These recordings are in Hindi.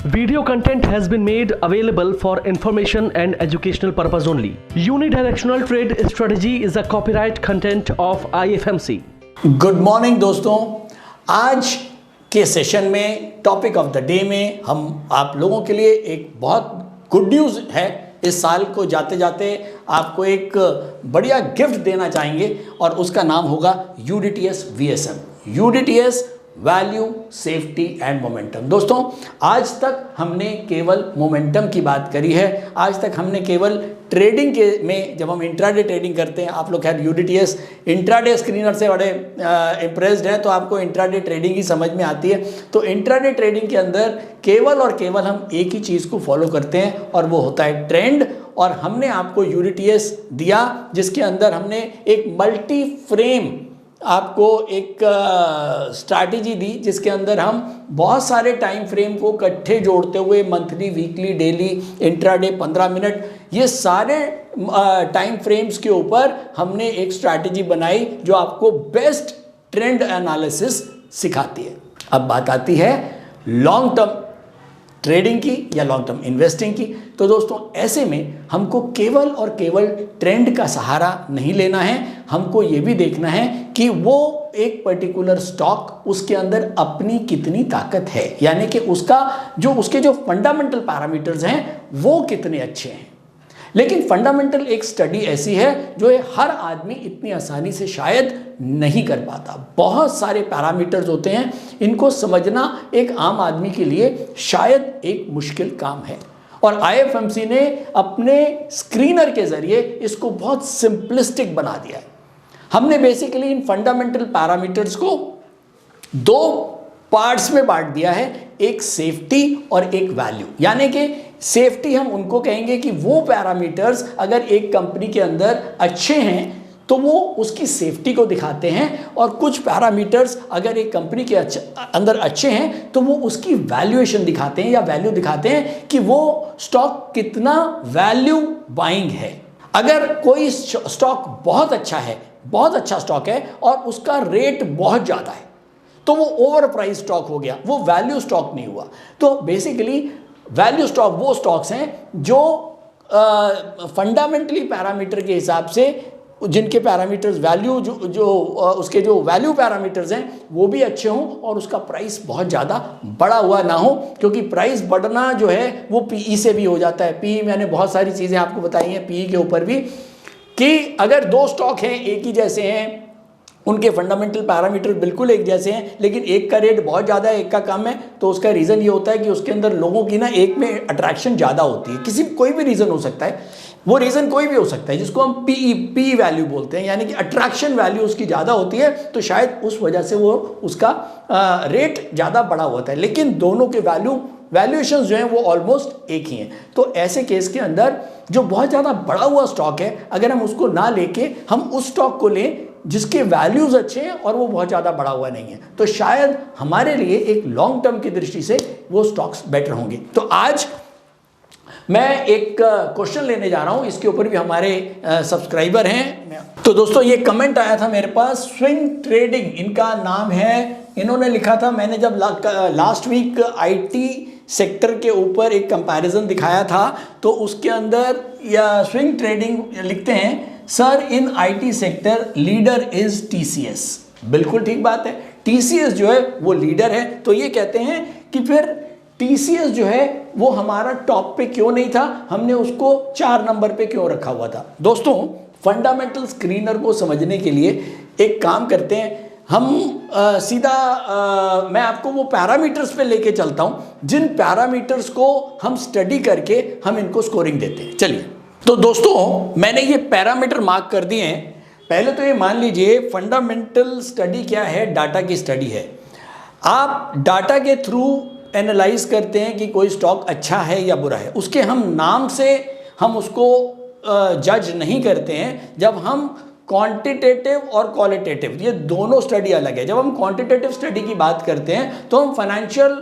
Video content has been made available for information and educational purpose only. Unidirectional trade strategy is a copyright content of IFMC. Good morning दोस्तों, आज के सेशन में टॉपिक ऑफ द डे में हम आप लोगों के लिए एक बहुत गुड न्यूज़ है। इस साल को जाते जाते आपको एक बढ़िया गिफ्ट देना चाहेंगे और उसका नाम होगा UDTS VSM, UDTS value, safety and momentum. दोस्तों, आज तक हमने केवल मोमेंटम की बात करी है। आज तक हमने केवल ट्रेडिंग के में, जब हम इंट्राडे ट्रेडिंग करते हैं, आप लोग खैर UDTS इंट्राडे स्क्रीनर से बड़े इम्प्रेस्ड हैं, तो आपको इंट्राडे ट्रेडिंग ही समझ में आती है। तो इंट्राडे ट्रेडिंग के अंदर केवल और केवल हम एक ही चीज़ को फॉलो करते हैं और वो होता है ट्रेंड। और हमने आपको UDTS दिया जिसके अंदर हमने एक मल्टी फ्रेम आपको एक स्ट्रैटेजी दी, जिसके अंदर हम बहुत सारे टाइम फ्रेम को इकट्ठे जोड़ते हुए monthly, weekly, daily, intraday, 15 minute, ये सारे टाइम फ्रेम्स के ऊपर हमने एक स्ट्रैटेजी बनाई जो आपको बेस्ट ट्रेंड एनालिसिस सिखाती है। अब बात आती है लॉन्ग टर्म ट्रेडिंग की या लॉन्ग टर्म इन्वेस्टिंग की। तो दोस्तों, ऐसे में हमको केवल और केवल ट्रेंड का सहारा नहीं लेना है, हमको ये भी देखना है कि वो एक पर्टिकुलर स्टॉक, उसके अंदर अपनी कितनी ताकत है, यानी कि उसके जो फंडामेंटल पैरामीटर्स हैं वो कितने अच्छे हैं। लेकिन फंडामेंटल एक स्टडी ऐसी है जो हर आदमी इतनी आसानी से शायद नहीं कर पाता। बहुत सारे पैरामीटर्स होते हैं, इनको समझना एक आम आदमी के लिए शायद एक मुश्किल काम है। और IFMC ने अपने स्क्रीनर के ज़रिए इसको बहुत सिंपलिस्टिक बना दिया है। हमने बेसिकली इन फंडामेंटल पैरामीटर्स को दो पार्ट्स में बांट दिया है, एक सेफ्टी और एक वैल्यू। यानी कि सेफ्टी हम उनको कहेंगे कि वो पैरामीटर्स अगर एक कंपनी के अंदर अच्छे हैं तो वो उसकी सेफ्टी को दिखाते हैं, और कुछ पैरामीटर्स अगर एक कंपनी के अंदर अच्छे हैं तो वो उसकी वैल्यूएशन दिखाते हैं या वैल्यू दिखाते हैं कि वो स्टॉक कितना वैल्यू बाइंग है। अगर कोई स्टॉक बहुत अच्छा है, बहुत अच्छा स्टॉक है और उसका रेट बहुत ज़्यादा है, तो वो ओवर प्राइस स्टॉक हो गया, वो वैल्यू स्टॉक नहीं हुआ। तो बेसिकली वैल्यू स्टॉक वो स्टॉक्स हैं जो फंडामेंटली पैरामीटर के हिसाब से, जिनके पैरामीटर्स वैल्यू उसके जो वैल्यू पैरामीटर्स हैं वो भी अच्छे हों और उसका प्राइस बहुत ज़्यादा बढ़ा हुआ ना हो, क्योंकि प्राइस बढ़ना जो है वो PE से भी हो जाता है। PE, मैंने बहुत सारी चीज़ें आपको बताई हैं PE के ऊपर भी, कि अगर दो स्टॉक हैं एक ही जैसे हैं, उनके फंडामेंटल पैरामीटर बिल्कुल एक जैसे हैं, लेकिन एक का रेट बहुत ज़्यादा है, एक का कम है, तो उसका रीज़न ये होता है कि उसके अंदर लोगों की ना एक में अट्रैक्शन ज़्यादा होती है। कोई भी रीज़न हो सकता है, वो रीज़न कोई भी हो सकता है, जिसको हम PE वैल्यू बोलते हैं, यानी कि अट्रैक्शन वैल्यू उसकी ज़्यादा होती है, तो शायद उस वजह से वो उसका रेट ज़्यादा बढ़ा होता है। लेकिन दोनों के वैल्यूएशंस जो हैं वो ऑलमोस्ट एक ही हैं। तो ऐसे केस के अंदर जो बहुत ज़्यादा बढ़ा हुआ स्टॉक है, अगर हम उसको ना लेके हम उस स्टॉक को लें जिसके वैल्यूज़ अच्छे हैं और वो बहुत ज़्यादा बढ़ा हुआ नहीं है, तो शायद हमारे लिए एक लॉन्ग टर्म की दृष्टि से वो स्टॉक्स बेटर होंगे। तो आज मैं एक क्वेश्चन लेने जा रहा हूं, इसके ऊपर भी हमारे सब्सक्राइबर हैं। तो दोस्तों, ये कमेंट आया था मेरे पास, स्विंग ट्रेडिंग इनका नाम है। इन्होंने लिखा था, मैंने जब लास्ट वीक IT सेक्टर के ऊपर एक कंपैरिजन दिखाया था, तो उसके अंदर या स्विंग ट्रेडिंग लिखते हैं, sir in IT sector leader is TCS। बिल्कुल ठीक बात है, TCS जो है वो लीडर है। तो ये कहते हैं कि फिर TCS जो है वो हमारा टॉप पे क्यों नहीं था, हमने उसको 4 नंबर पे क्यों रखा हुआ था। दोस्तों, फंडामेंटल स्क्रीनर को समझने के लिए एक काम करते हैं, हम मैं आपको वो पैरामीटर्स पे लेके चलता हूं जिन पैरामीटर्स को हम स्टडी करके हम इनको स्कोरिंग देते हैं। चलिए, तो दोस्तों, मैंने ये पैरामीटर मार्क कर दिए हैं। पहले तो ये मान लीजिए, फंडामेंटल स्टडी क्या है, डाटा की स्टडी है। आप डाटा के थ्रू एनालाइज करते हैं कि कोई स्टॉक अच्छा है या बुरा है। उसके हम नाम से हम उसको जज नहीं करते हैं। जब हम क्वांटिटेटिव और क्वालिटेटिव, ये दोनों स्टडी अलग है। जब हम क्वांटिटेटिव स्टडी की बात करते हैं तो हम फाइनेंशियल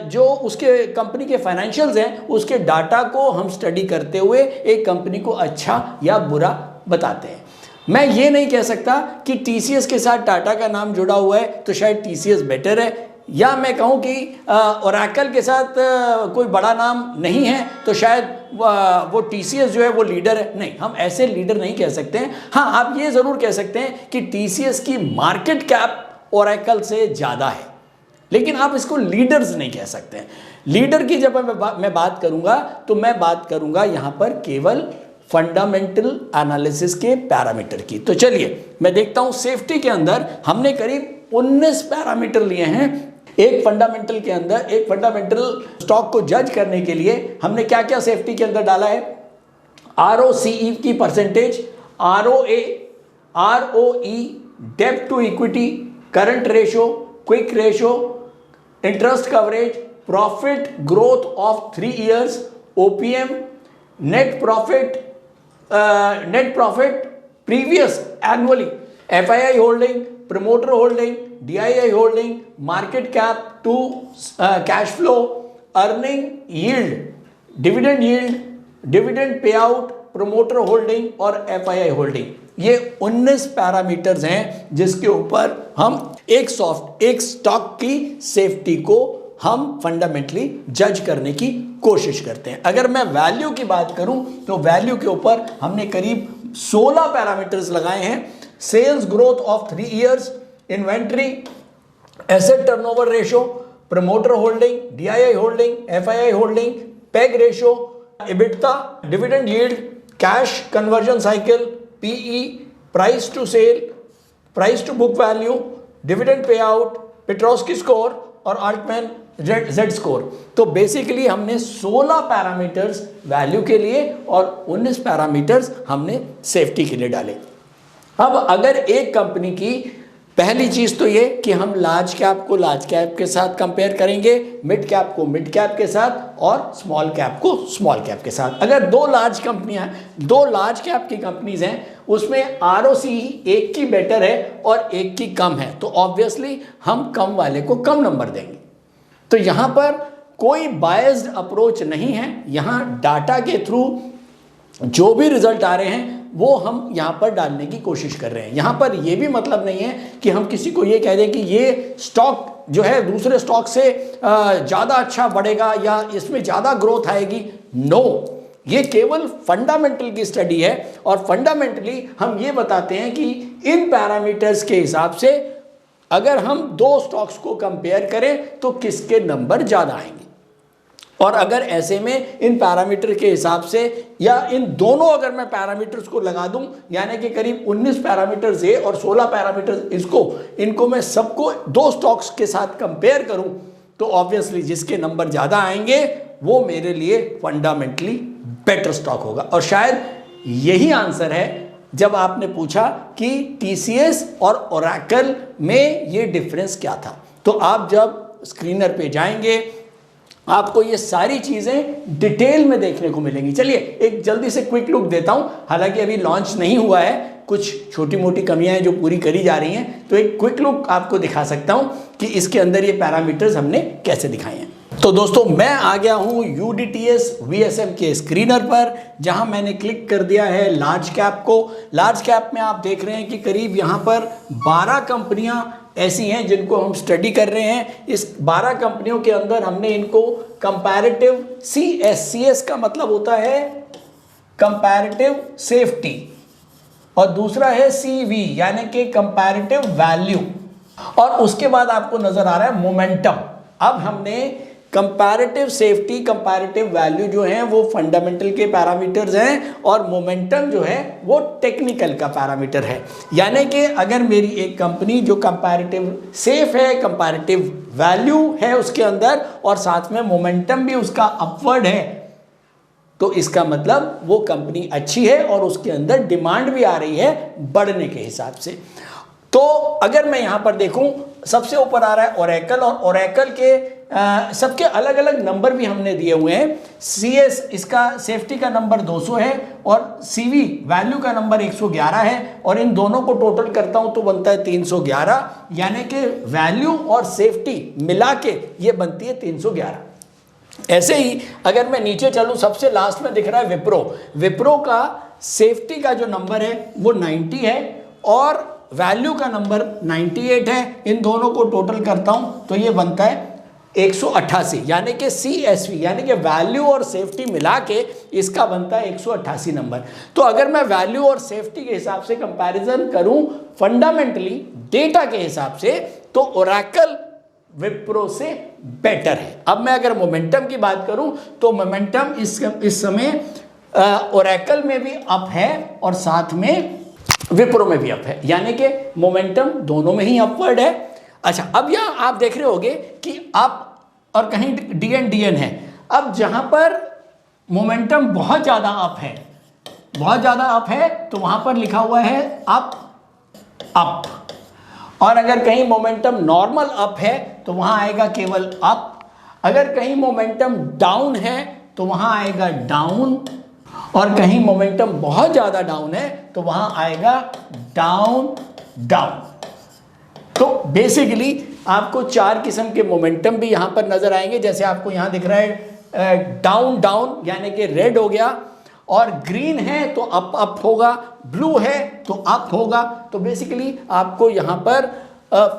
जो उसके कंपनी के फाइनेंशियल्स हैं उसके डाटा को हम स्टडी करते हुए एक कंपनी को अच्छा या बुरा बताते हैं। मैं ये नहीं कह सकता कि TCS के साथ टाटा का नाम जुड़ा हुआ है तो शायद TCS बेटर है, या मैं कहूँ कि ओरेकल के साथ कोई बड़ा नाम नहीं है तो शायद वो TCS जो है वो लीडर है। नहीं, हम ऐसे लीडर नहीं कह सकते हैं। हाँ, आप ये ज़रूर कह सकते हैं कि TCS की मार्केट कैप ओरेकल से ज़्यादा है, लेकिन आप इसको लीडर्स नहीं कह सकते हैं। लीडर की जब मैं बात करूंगा तो मैं बात करूंगा यहां पर केवल फंडामेंटल एनालिसिस के पैरामीटर की। तो चलिए मैं देखता हूं सेफ्टी के अंदर हमने करीब 19 पैरामीटर लिए हैं। एक फंडामेंटल के अंदर, एक फंडामेंटल स्टॉक को जज करने के लिए हमने क्या क्या सेफ्टी के अंदर डाला है। ROCE की परसेंटेज, ROA, ROE, डेब्ट to equity, current ratio, quick ratio, interest coverage, profit growth of 3 years, OPM, net profit previous annually, FII holding, promoter holding, DII holding, market cap to cash flow, earning yield, dividend pay out, promoter holding और FII होल्डिंग। ये 19 पैरामीटर्स हैं जिसके ऊपर हम एक स्टॉक की सेफ्टी को हम फंडामेंटली जज करने की कोशिश करते हैं। अगर मैं वैल्यू की बात करूं तो वैल्यू के ऊपर हमने करीब 16 पैरामीटर्स लगाए हैं। Sales growth of 3 years, inventory, asset turnover ratio, promoter holding, DII holding, FII holding, peg ratio, EBITDA, dividend yield, cash conversion cycle, PE, price to sale, price to book value, dividend pay out, Piotroski score और अल्टमैन Z स्कोर। तो बेसिकली हमने 16 पैरामीटर्स वैल्यू के लिए और 19 पैरामीटर्स हमने सेफ्टी के लिए डाले। अब अगर एक कंपनी की पहली चीज तो ये कि हम लार्ज कैप को लार्ज कैप के साथ कंपेयर करेंगे, मिड कैप को मिड कैप के साथ और स्मॉल कैप को स्मॉल कैप के साथ। अगर दो लार्ज कैप की कंपनीज हैं, उसमें ROCE एक की बेटर है और एक की कम है, तो ऑब्वियसली हम कम वाले को कम नंबर देंगे। तो यहां पर कोई बायस्ड अप्रोच नहीं है। यहां डाटा के थ्रू जो भी रिजल्ट आ रहे हैं वो हम यहां पर डालने की कोशिश कर रहे हैं। यहां पर यह भी मतलब नहीं है कि हम किसी को ये कह दें कि ये स्टॉक जो है दूसरे स्टॉक से ज़्यादा अच्छा बढ़ेगा या इसमें ज़्यादा ग्रोथ आएगी। नो, ये केवल फंडामेंटल की स्टडी है और फंडामेंटली हम ये बताते हैं कि इन पैरामीटर्स के हिसाब से अगर हम दो स्टॉक्स को कंपेयर करें तो किसके नंबर ज़्यादा आएंगे। और अगर ऐसे में इन पैरामीटर के हिसाब से या इन दोनों अगर मैं पैरामीटर्स को लगा दूं, यानी कि करीब 19 पैरामीटर्स ये और 16 पैरामीटर्स इनको मैं सबको दो स्टॉक्स के साथ कंपेयर करूं तो ऑब्वियसली जिसके नंबर ज़्यादा आएंगे वो मेरे लिए फंडामेंटली बेटर स्टॉक होगा। और शायद यही आंसर है जब आपने पूछा कि TCS और ओरेकल में ये डिफरेंस क्या था। तो आप जब स्क्रीनर पे जाएंगे आपको ये सारी चीजें डिटेल में देखने को मिलेंगी। चलिए एक जल्दी से क्विक लुक देता हूं, हालांकि अभी लॉन्च नहीं हुआ है, कुछ छोटी मोटी कमियां हैं जो पूरी करी जा रही हैं, तो एक क्विक लुक आपको दिखा सकता हूं कि इसके अंदर ये पैरामीटर्स हमने कैसे दिखाए हैं। तो दोस्तों मैं आ गया हूं UDTS VSM के स्क्रीनर पर, जहां मैंने क्लिक कर दिया है लार्ज कैप को। लार्ज कैप में आप देख रहे हैं कि करीब यहां पर 12 कंपनियां ऐसी हैं जिनको हम स्टडी कर रहे हैं। इस 12 कंपनियों के अंदर हमने इनको कंपैरेटिव CS का मतलब होता है कंपैरेटिव सेफ्टी और दूसरा है CV यानी कि कंपैरेटिव वैल्यू, और उसके बाद आपको नजर आ रहा है मोमेंटम। अब हमने कंपैरेटिव सेफ्टी, कंपैरेटिव वैल्यू जो है वो फंडामेंटल के पैरामीटर्स हैं और मोमेंटम जो है वो टेक्निकल का पैरामीटर है। यानी कि अगर मेरी एक कंपनी जो कंपैरेटिव सेफ है, कंपैरेटिव वैल्यू है उसके अंदर और साथ में मोमेंटम भी उसका अपवर्ड है, तो इसका मतलब वो कंपनी अच्छी है और उसके अंदर डिमांड भी आ रही है बढ़ने के हिसाब से। तो अगर मैं यहां पर देखूं, सबसे ऊपर आ रहा है ओरेकल, और ओरेकल के सबके अलग अलग नंबर भी हमने दिए हुए हैं। CS इसका सेफ्टी का नंबर 200 है और CV वैल्यू का नंबर 111 है, और इन दोनों को टोटल करता हूं तो बनता है 311, यानी कि वैल्यू और सेफ्टी मिला के ये बनती है 311। ऐसे ही अगर मैं नीचे चलूं, सबसे लास्ट में दिख रहा है विप्रो का सेफ्टी का जो नंबर है वो 90 है और वैल्यू का नंबर 98 है, इन दोनों को टोटल करता हूं तो ये बनता है 188, यानी कि CSV यानी कि वैल्यू और सेफ्टी मिला के इसका बनता है 188 नंबर। तो अगर मैं वैल्यू और सेफ्टी के हिसाब से कंपैरिजन करूं फंडामेंटली डेटा के हिसाब से, तो ओरेकल विप्रो से बेटर है। अब मैं अगर मोमेंटम की बात करूं तो मोमेंटम इस समय ओरेकल में भी अप है और साथ में विप्रो में भी अप है, यानी कि मोमेंटम दोनों में ही अपवर्ड है। अच्छा, अब यहाँ आप देख रहे होंगे कि अप और कहीं DN है। अब जहां पर मोमेंटम बहुत ज़्यादा अप है, बहुत ज़्यादा अप है, तो वहां पर लिखा हुआ है अप। और अगर कहीं मोमेंटम नॉर्मल अप है तो वहां आएगा केवल अप। अगर कहीं मोमेंटम डाउन है तो वहां आएगा डाउन, और कहीं मोमेंटम बहुत ज़्यादा डाउन है तो वहां आएगा डाउन। तो बेसिकली आपको 4 किस्म के मोमेंटम भी यहां पर नजर आएंगे। जैसे आपको यहां दिख रहा है डाउन यानी कि रेड हो गया, और ग्रीन है तो अप होगा, ब्लू है तो अप होगा। तो बेसिकली आपको यहां पर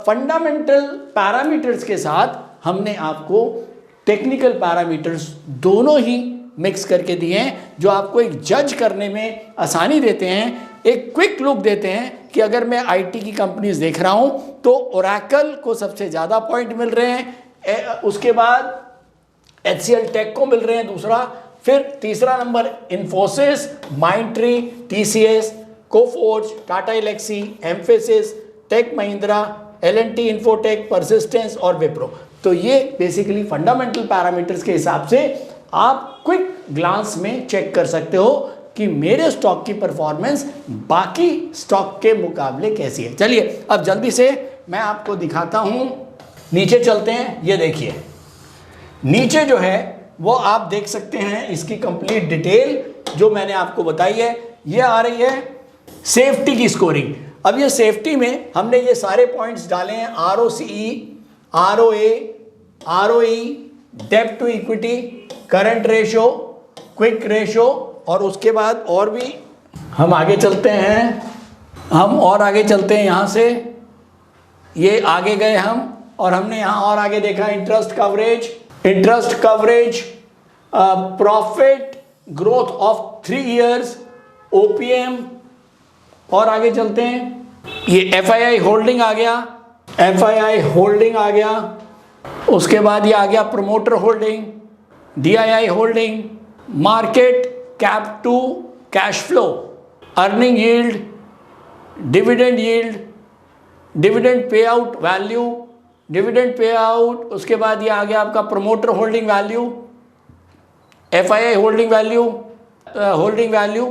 फंडामेंटल पैरामीटर्स के साथ हमने आपको टेक्निकल पैरामीटर्स दोनों ही मिक्स करके दिए हैं, जो आपको एक जज करने में आसानी देते हैं, एक क्विक लुक देते हैं कि अगर मैं IT की कंपनीज देख रहा हूं तो ओरेकल को सबसे ज़्यादा पॉइंट मिल रहे हैं, उसके बाद HCL टेक को मिल रहे हैं दूसरा, फिर तीसरा number Infosys, Mindtree, TCS, Coforge, Tata Elxsi, Mphasis, Tech Mahindra, L&T Infotech, Persistence और विप्रो। तो ये बेसिकली फंडामेंटल पैरामीटर्स के हिसाब से आप क्विक ग्लांस में चेक कर सकते हो कि मेरे स्टॉक की परफॉर्मेंस बाकी स्टॉक के मुकाबले कैसी है। चलिए अब जल्दी से मैं आपको दिखाता हूं, नीचे चलते हैं। ये देखिए नीचे जो है वो आप देख सकते हैं, इसकी कंप्लीट डिटेल जो मैंने आपको बताई है ये आ रही है सेफ्टी की स्कोरिंग। अब ये सेफ्टी में हमने ये सारे पॉइंट्स डाले हैं, ROCE, ROA, ROE, डेब्ट to equity, current ratio, quick ratio, और उसके बाद और भी हम आगे चलते हैं, यहाँ से ये आगे गए हम, और हमने यहाँ और आगे देखा interest coverage, profit growth of 3 years, OPM, और आगे चलते हैं, ये FII होल्डिंग आ गया, उसके बाद ये आ गया promoter holding, DII holding, market cap to cash flow, earning yield, dividend pay out value, उसके बाद ये आ गया आपका promoter holding value, FII holding value.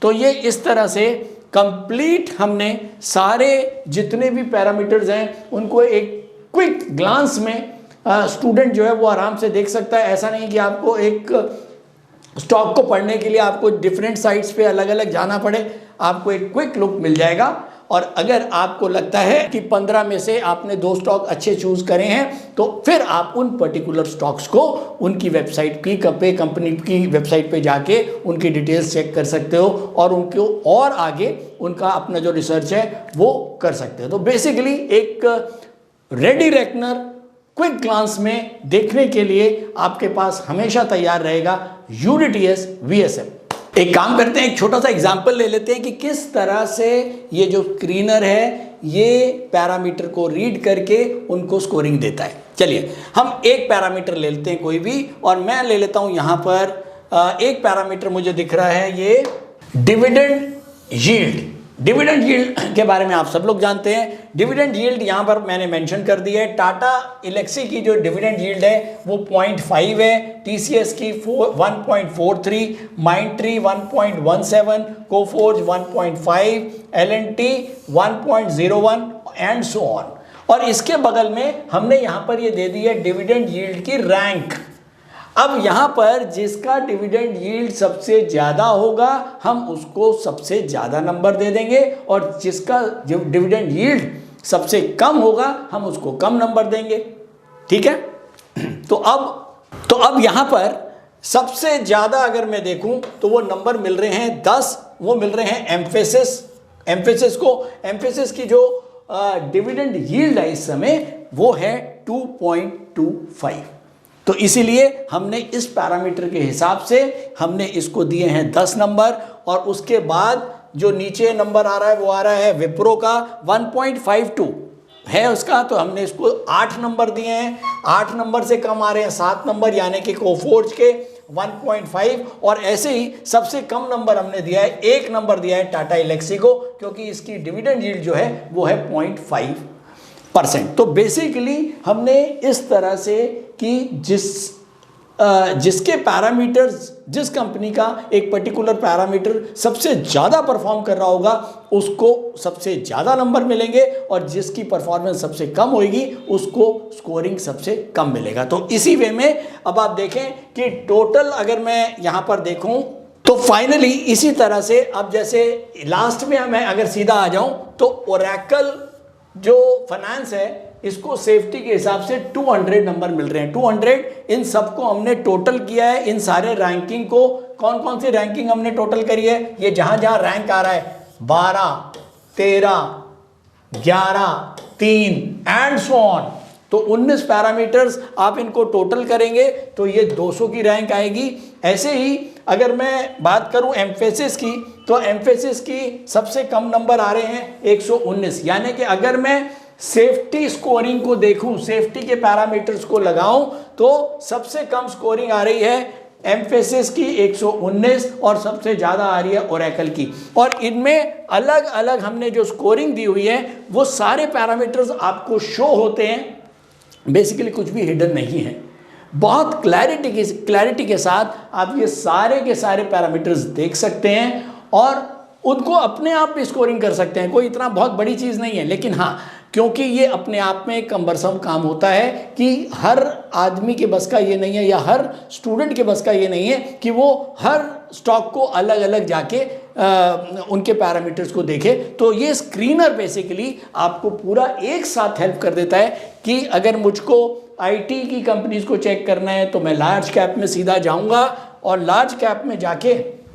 तो ये इस तरह से कंप्लीट हमने सारे जितने भी पैरामीटर्स हैं उनको एक क्विक ग्लांस में स्टूडेंट जो है वो आराम से देख सकता है। ऐसा नहीं कि आपको एक स्टॉक को पढ़ने के लिए आपको डिफरेंट साइट्स पे अलग अलग जाना पड़े, आपको एक क्विक लुक मिल जाएगा। और अगर आपको लगता है कि 15 में से आपने 2 स्टॉक अच्छे चूज करे हैं तो फिर आप उन पर्टिकुलर स्टॉक्स को उनकी वेबसाइट की कंपनी की वेबसाइट पे जाके उनकी डिटेल्स चेक कर सकते हो और उनको और आगे उनका अपना जो रिसर्च है वो कर सकते हो। तो बेसिकली एक रेडी रेकनर क्विक ग्लांस में देखने के लिए आपके पास हमेशा तैयार रहेगा यूनिटीएस VSM। एक काम करते हैं, एक छोटा सा एग्जांपल ले लेते हैं कि किस तरह से ये जो स्क्रीनर है ये पैरामीटर को रीड करके उनको स्कोरिंग देता है। चलिए हम एक पैरामीटर ले लेते हैं कोई भी, और मैं ले लेता हूं यहां पर एक पैरामीटर मुझे दिख रहा है ये डिविडेंड यील्ड। डिविडेंड यील्ड के बारे में आप सब लोग जानते हैं। डिविडेंड यील्ड यहाँ पर मैंने मेंशन कर दी है। टाटा एलेक्सी की जो डिविडेंड यील्ड है वो 0.5 है, TCS की 1.43, Mindtree 1.17, Coforge 1.5, L&T 1.01 and so on. और इसके बगल में हमने यहाँ पर ये दे दी है डिविडेंड यील्ड की रैंक। अब यहाँ पर जिसका डिविडेंड यील्ड सबसे ज़्यादा होगा हम उसको सबसे ज़्यादा नंबर दे देंगे, और जिसका डिविडेंड यील्ड सबसे कम होगा हम उसको कम नंबर देंगे। ठीक है, तो अब यहाँ पर सबसे ज़्यादा अगर मैं देखूँ तो वो नंबर मिल रहे हैं 10, वो मिल रहे हैं एम्फेसिस एम्फेसिस की जो डिविडेंड यील्ड है इस समय वो है 2.25। तो इसीलिए हमने इस पैरामीटर के हिसाब से हमने इसको दिए हैं 10 नंबर, और उसके बाद जो नीचे नंबर आ रहा है वो आ रहा है विप्रो का 1.52 है उसका, तो हमने इसको 8 नंबर दिए हैं। 8 नंबर से कम आ रहे हैं 7 नंबर, यानी कि कोफोर्ज के 1.5, और ऐसे ही सबसे कम नंबर हमने दिया है 1 नंबर दिया है टाटा एलेक्सी को, क्योंकि इसकी डिविडेंड यील्ड जो है वो है 0.5%। तो बेसिकली हमने इस तरह से कि जिसके पैरामीटर्स, जिस कंपनी का एक पर्टिकुलर पैरामीटर सबसे ज़्यादा परफॉर्म कर रहा होगा उसको सबसे ज़्यादा नंबर मिलेंगे, और जिसकी परफॉर्मेंस सबसे कम होगी उसको स्कोरिंग सबसे कम मिलेगा। तो इसी वे में अब आप देखें कि टोटल अगर मैं यहाँ पर देखूँ तो फाइनली इसी तरह से अब जैसे लास्ट में मैं अगर सीधा आ जाऊँ तो ओरेकल जो फाइनेंस है इसको सेफ्टी के हिसाब से 200 नंबर मिल रहे हैं। 200 इन सबको हमने टोटल किया है, इन सारे रैंकिंग को, कौन कौन सी रैंकिंग हमने टोटल करी है, ये जहां जहां रैंक आ रहा है 12, 13, 11, 3 एंड सो ऑन, तो 19 पैरामीटर्स आप इनको टोटल करेंगे तो ये 200 की रैंक आएगी। ऐसे ही अगर मैं बात करूं एम्फेसिस की, तो एम्फेसिस की सबसे कम नंबर आ रहे हैं 119, यानी कि अगर मैं सेफ्टी स्कोरिंग को देखूं, सेफ्टी के पैरामीटर्स को लगाऊं, तो सबसे कम स्कोरिंग आ रही है एम्फेसिस की 119, और सबसे ज्यादा आ रही है ओरेकल की। और इनमें अलग अलग हमने जो स्कोरिंग दी हुई है वो सारे पैरामीटर्स आपको शो होते हैं, बेसिकली कुछ भी हिडन नहीं है। बहुत क्लैरिटी के साथ आप ये सारे के सारे पैरामीटर्स देख सकते हैं और उनको अपने आप भी स्कोरिंग कर सकते हैं। कोई इतना बहुत बड़ी चीज़ नहीं है, लेकिन हाँ, क्योंकि ये अपने आप में एक कम्बरसम काम होता है कि हर आदमी के बस का ये नहीं है, या हर स्टूडेंट के बस का ये नहीं है कि वो हर स्टॉक को अलग अलग जाके उनके पैरामीटर्स को देखे। तो ये स्क्रीनर बेसिकली आपको पूरा एक साथ हेल्प कर देता है कि अगर मुझको आईटी की कंपनीज को चेक करना है तो मैं लार्ज कैप में सीधा जाऊंगा, और लार्ज कैप में जाके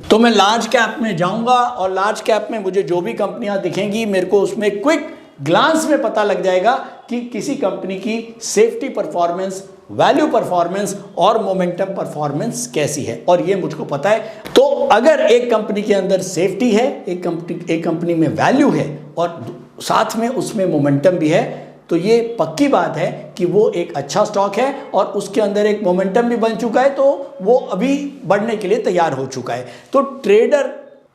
तो मैं लार्ज कैप में जाऊंगा, और लार्ज कैप में मुझे जो भी कंपनियां दिखेंगी मेरे को उसमें क्विक ग्लांस में पता लग जाएगा कि किसी कंपनी की सेफ्टी परफॉर्मेंस, वैल्यू परफॉर्मेंस और मोमेंटम परफॉर्मेंस कैसी है, और ये मुझको पता है। तो अगर एक कंपनी के अंदर सेफ्टी है, एक कंपनी में वैल्यू है और साथ में उसमें मोमेंटम भी है, तो ये पक्की बात है कि वो एक अच्छा स्टॉक है, और उसके अंदर एक मोमेंटम भी बन चुका है, तो वो अभी बढ़ने के लिए तैयार हो चुका है। तो ट्रेडर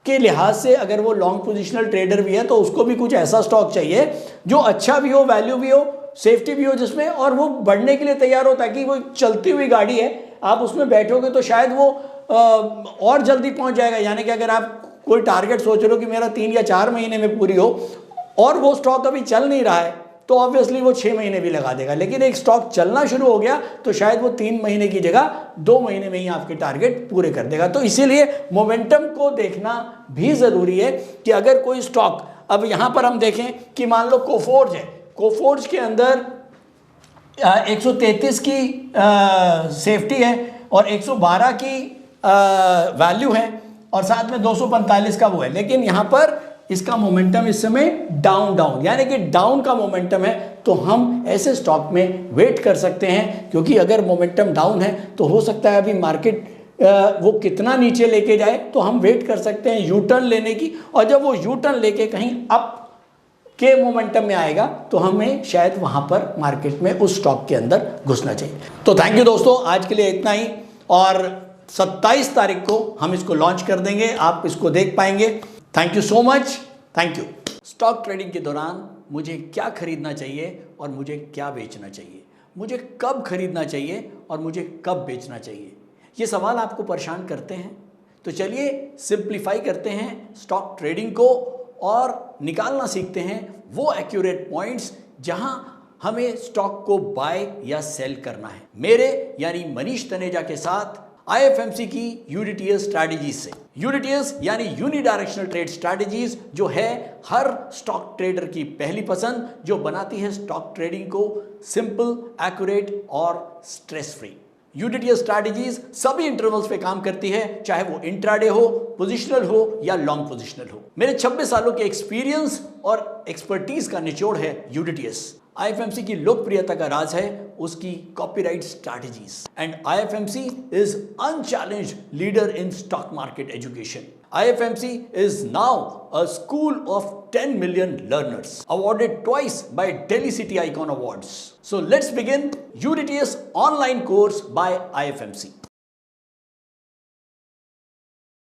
के लिहाज से अगर वो लॉन्ग पोजिशनल ट्रेडर भी है तो उसको भी कुछ ऐसा स्टॉक चाहिए जो अच्छा भी हो, वैल्यू भी हो, सेफ्टी भी हो जिसमें, और वो बढ़ने के लिए तैयार हो, ताकि वो चलती हुई गाड़ी है, आप उसमें बैठोगे तो शायद वो और जल्दी पहुंच जाएगा। यानी कि अगर आप कोई टारगेट सोच रहे हो कि मेरा 3 या 4 महीने में पूरी हो, और वो स्टॉक अभी चल नहीं रहा है, तो ऑब्वियसली वो 6 महीने भी लगा देगा। लेकिन एक स्टॉक चलना शुरू हो गया तो शायद वो 3 महीने की जगह 2 महीने में ही आपके टारगेट पूरे कर देगा। तो इसीलिए मोमेंटम को देखना भी ज़रूरी है कि अगर कोई स्टॉक, अब यहाँ पर हम देखें कि मान लो कोफोर्ज है, कोफोर्ज के अंदर 133 की सेफ्टी है और 112 की वैल्यू है, और साथ में 245 का वो है, लेकिन यहाँ पर इसका मोमेंटम इस समय डाउन यानी कि डाउन का मोमेंटम है। तो हम ऐसे स्टॉक में वेट कर सकते हैं, क्योंकि अगर मोमेंटम डाउन है तो हो सकता है अभी मार्केट वो कितना नीचे लेके जाए, तो हम वेट कर सकते हैं यू टर्न लेने की, और जब वो यू टर्न लेके कहीं अप के मोमेंटम में आएगा तो हमें शायद वहां पर मार्केट में उस स्टॉक के अंदर घुसना चाहिए। तो थैंक यू दोस्तों, आज के लिए इतना ही, और 27 तारीख को हम इसको लॉन्च कर देंगे, आप इसको देख पाएंगे। Thank you so much, thank you. Stock trading के दौरान मुझे क्या खरीदना चाहिए और मुझे क्या बेचना चाहिए, मुझे कब खरीदना चाहिए और मुझे कब बेचना चाहिए, ये सवाल आपको परेशान करते हैं। तो चलिए सिंप्लीफाई करते हैं स्टॉक ट्रेडिंग को और निकालना सीखते हैं वो एक्यूरेट पॉइंट्स जहां हमें स्टॉक को बाय या सेल करना है, मेरे यानी मनीष तनेजा के साथ IFMC की यूनिटीएस स्ट्रैटेजीज से। यूनिटीएस यानी यूनिडायरेक्शनल ट्रेड स्ट्रैटेजीज, जो है हर स्टॉक ट्रेडर की पहली पसंद, जो बनाती है स्टॉक ट्रेडिंग को सिंपल, एक्यूरेट और स्ट्रेस फ्री। यूडीटीएस स्ट्रैटेजीज सभी इंटरवल्स पे काम करती है, चाहे वो इंट्राडे हो, पोजिशनल हो या लॉन्ग पोजिशनल हो। मेरे 26 सालों के एक्सपीरियंस और एक्सपर्टीज का निचोड़ है यूडीटीएस। आईएफएमसी की लोकप्रियता का राज है उसकी copyright strategies and IFMC is unchallenged leader in stock market education. IFMC is now a school of 10 million learners, awarded twice by Delhi City Icon Awards. So let's begin UDTS online course by IFMC.